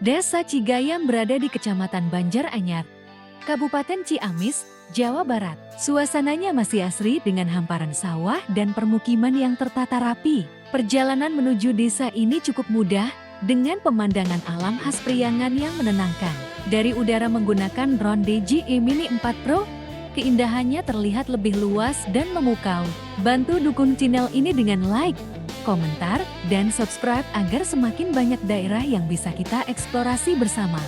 Desa Cigayam berada di Kecamatan Banjar Anyar, Kabupaten Ciamis, Jawa Barat. Suasananya masih asri dengan hamparan sawah dan permukiman yang tertata rapi. Perjalanan menuju desa ini cukup mudah dengan pemandangan alam khas Priangan yang menenangkan. Dari udara menggunakan drone DJI Mini 4 Pro, keindahannya terlihat lebih luas dan memukau. Bantu dukung channel ini dengan like, komentar, dan subscribe agar semakin banyak daerah yang bisa kita eksplorasi bersama.